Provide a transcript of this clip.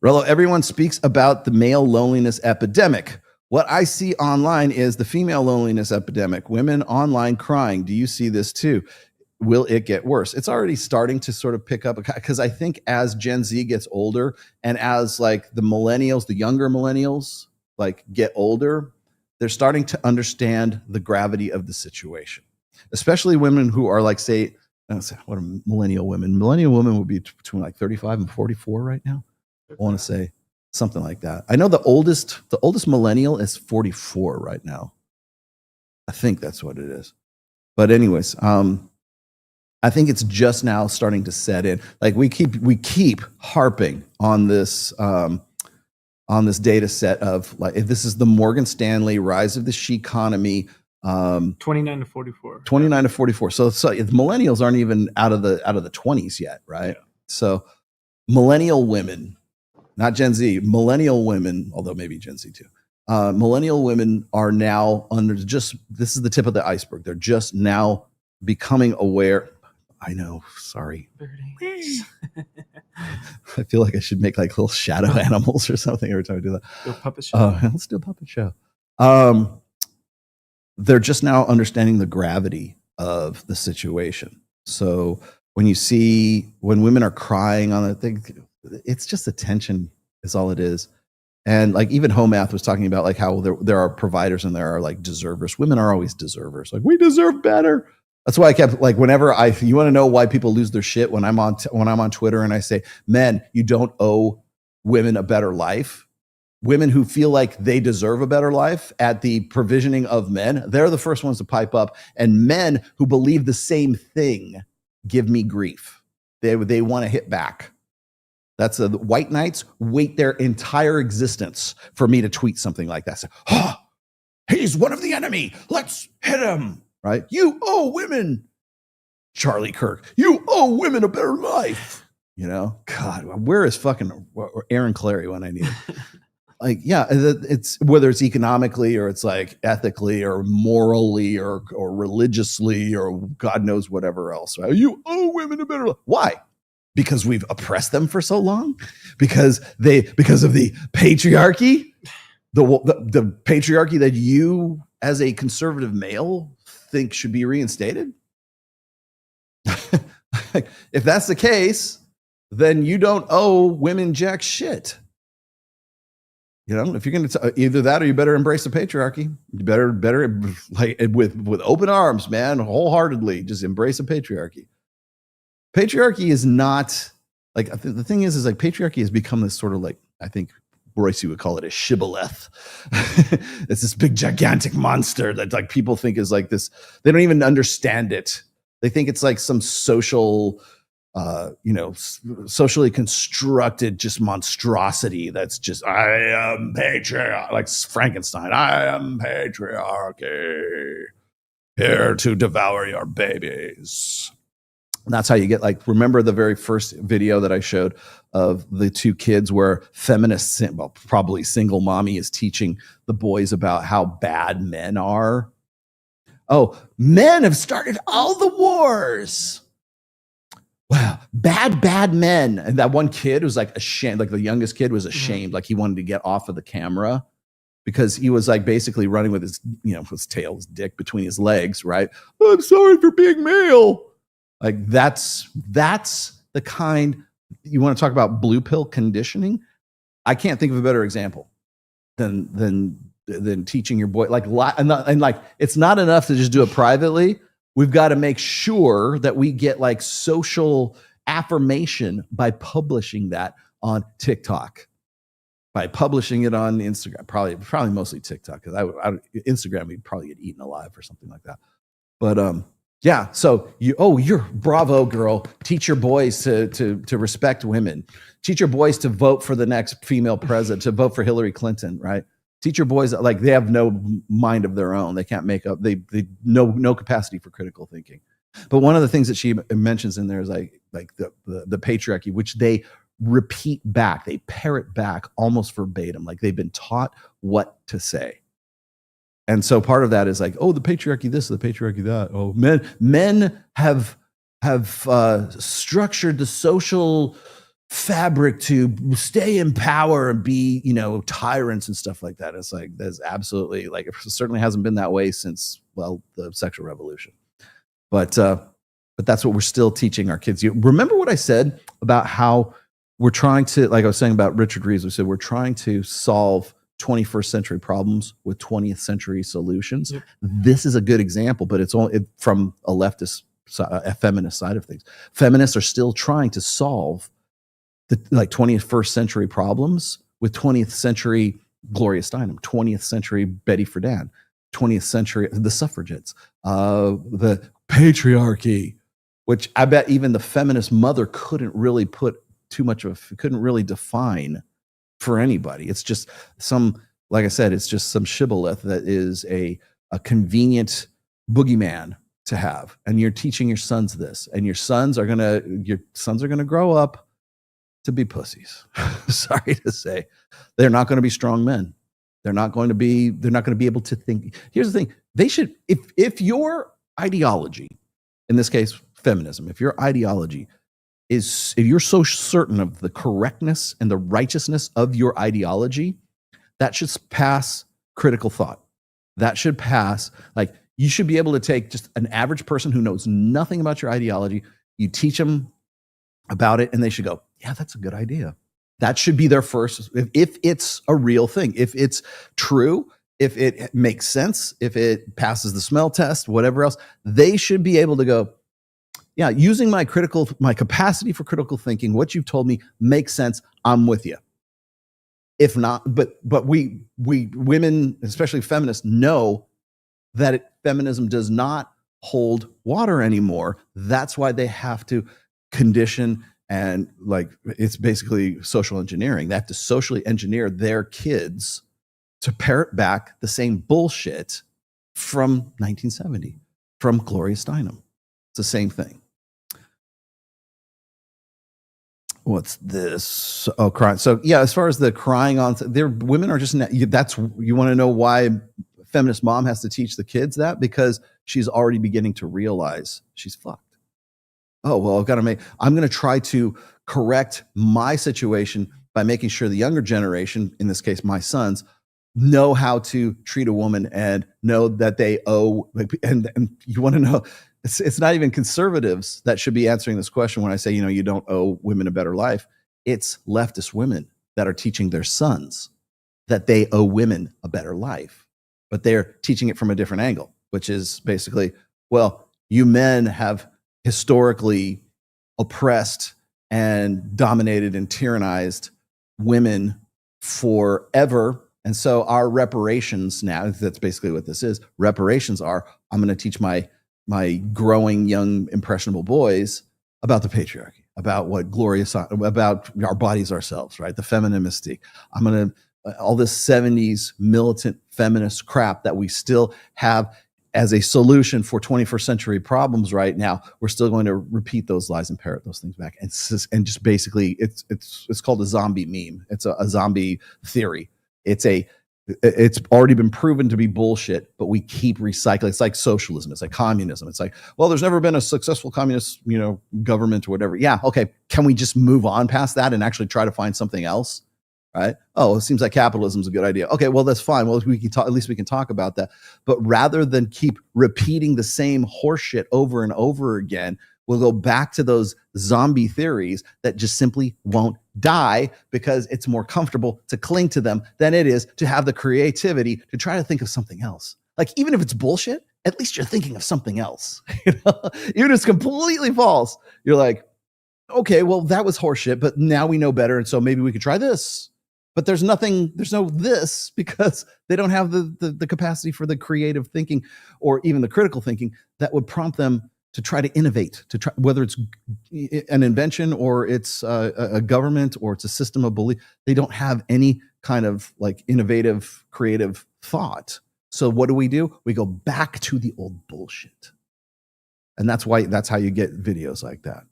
Rello, everyone speaks about the male loneliness epidemic. What I see online is the female loneliness epidemic. Women online crying. Do you see this too? Will it get worse? It's already starting to sort of pick up, because I think as Gen Z gets older and as like the millennials, the younger millennials, like get older, they're starting to understand the gravity of the situation, especially women who are like, say, what are millennial women? Millennial women would be between like 35 and 44 right now. I want to say something like that. I know the oldest millennial is 44 right now. I think that's what it is. But anyways, I think it's just now starting to set in. Like we keep harping on this data set of like, if this is the Morgan Stanley rise of the she economy. 29 to 44. 29 to 44. So if millennials aren't even out of the 20s yet, right? Yeah. So millennial women, not Gen Z, millennial women, although maybe Gen Z too. Millennial women are now this is the tip of the iceberg. They're just now becoming aware. I know, sorry. I feel like I should make like little shadow animals or something every time I do that. Do a puppet show. Let's do a puppet show. They're just now understanding the gravity of the situation. So when women are crying on the thing, it's just attention is all it is. And like even Homath was talking about like how there are providers and there are like deservers. Women are always deservers. Like we deserve better. That's why I kept like whenever you want to know why people lose their shit when I'm on Twitter and I say, men, you don't owe women a better life. Women who feel like they deserve a better life at the provisioning of men, they're the first ones to pipe up. And men who believe the same thing give me grief. They want to hit back. That's the white knights wait their entire existence for me to tweet something like that. So, he's one of the enemy. Let's hit him. Right? You owe women, Charlie Kirk. You owe women a better life. You know, God, where is fucking Aaron Clary when I need it? Like, yeah, it's whether it's economically or it's like ethically or morally or religiously or God knows whatever else. Right? You owe women a better life. Why? Because we've oppressed them for so long? Because of the patriarchy? The patriarchy that you as a conservative male think should be reinstated? If that's the case, then you don't owe women jack shit. You know, if you're going to either that or you better embrace the patriarchy. You better like with open arms, man, wholeheartedly, just embrace the patriarchy. Patriarchy is not like the thing is like patriarchy has become this sort of like, I think Royce would call it a shibboleth. It's this big gigantic monster that like people think is like this. They don't even understand it. They think it's like some social, socially constructed just monstrosity. That's just, I am patriarchy, like Frankenstein. I am patriarchy, here to devour your babies. And that's how you get like, remember the very first video that I showed of the two kids where feminists, well, probably single mommy is teaching the boys about how bad men are. Oh, men have started all the wars. Wow, bad men. And that one kid was like ashamed, like the youngest kid was ashamed, like he wanted to get off of the camera because he was like basically running with his, his tail, his dick between his legs, right? I'm sorry for being male. Like that's the kind, you want to talk about blue pill conditioning? I can't think of a better example than teaching your boy, like, and like, it's not enough to just do it privately. We've got to make sure that we get like social affirmation by publishing that on TikTok, by publishing it on Instagram, probably mostly TikTok. Cause Instagram, we'd probably get eaten alive or something like that. But, yeah, so you're bravo, girl. Teach your boys to respect women. Teach your boys to vote for the next female president, to vote for Hillary Clinton, right? Teach your boys like they have no mind of their own. They can't make up. They no capacity for critical thinking. But one of the things that she mentions in there is like the patriarchy, which they repeat back. They parrot back almost verbatim, like they've been taught what to say. And so part of that is like, oh, the patriarchy this, the patriarchy that. Oh, men have structured the social fabric to stay in power and be, tyrants and stuff like that. It's like, that's absolutely, like, it certainly hasn't been that way since, well, the sexual revolution. But that's what we're still teaching our kids. You remember what I said about how we're trying to, like I was saying about Richard Reeves, we said we're trying to solve 21st century problems with 20th century solutions. Yep. This is a good example, but it's only from a leftist, a feminist side of things. Feminists are still trying to solve the 21st century problems with 20th century Gloria Steinem, 20th century Betty Friedan, 20th century the suffragettes, the patriarchy, which I bet even the feminist mother couldn't really put too much of, couldn't really define for anybody. It's just like I said, it's just some shibboleth that is a convenient boogeyman to have. And you're teaching your sons this, and your sons are gonna grow up to be pussies. Sorry to say. They're not going to be strong men. They're not going to be able to think. Here's the thing. They should, if your ideology, in this case, feminism, if your ideology is, if you're so certain of the correctness and the righteousness of your ideology, that should pass critical thought. That should pass, like, you should be able to take just an average person who knows nothing about your ideology, you teach them about it, and they should go, yeah, that's a good idea. That should be their first, if it's a real thing, if it's true, if it makes sense, if it passes the smell test, whatever else, they should be able to go, yeah, using my capacity for critical thinking, what you've told me makes sense, I'm with you. If not, but we women, especially feminists, know that feminism does not hold water anymore. That's why they have to condition, and like, it's basically social engineering. They have to socially engineer their kids to parrot back the same bullshit from 1970, from Gloria Steinem. It's the same thing. What's this? Oh, crying. So yeah, as far as the crying on, women are just, you want to know why feminist mom has to teach the kids that? Because she's already beginning to realize she's fucked. Oh, well, I'm going to try to correct my situation by making sure the younger generation, in this case, my sons, know how to treat a woman and know that they owe, and you want to know, it's not even conservatives that should be answering this question when I say, you don't owe women a better life. It's leftist women that are teaching their sons that they owe women a better life, but they're teaching it from a different angle, which is basically, well, you men have historically oppressed and dominated and tyrannized women forever. And so our reparations now, that's basically what this is. Reparations are, I'm going to teach my growing young impressionable boys about the patriarchy, about what about our bodies ourselves, right? The feminine mystique. I'm going to, all this 70s militant feminist crap that we still have as a solution for 21st century problems right now, we're still going to repeat those lies and parrot those things back. And just basically, it's called a zombie meme. It's a zombie theory. It's already been proven to be bullshit, but we keep recycling. It's like socialism. It's like communism. It's like, well, there's never been a successful communist, government or whatever. Yeah. Okay. Can we just move on past that and actually try to find something else? Right? Oh, it seems like capitalism is a good idea. Okay, well, that's fine. Well, we can talk, at least we can talk about that. But rather than keep repeating the same horseshit over and over again, we'll go back to those zombie theories that just simply won't die because it's more comfortable to cling to them than it is to have the creativity to try to think of something else. Like, even if it's bullshit, at least you're thinking of something else. Even if it's completely false, you're like, okay, well, that was horseshit, but now we know better, and so maybe we could try this. But there's no this, because they don't have the capacity for the creative thinking or even the critical thinking that would prompt them to try to innovate, to try, whether it's an invention or it's a government or it's a system of belief. They don't have any kind of like innovative, creative thought. So what do? We go back to the old bullshit. And that's how you get videos like that.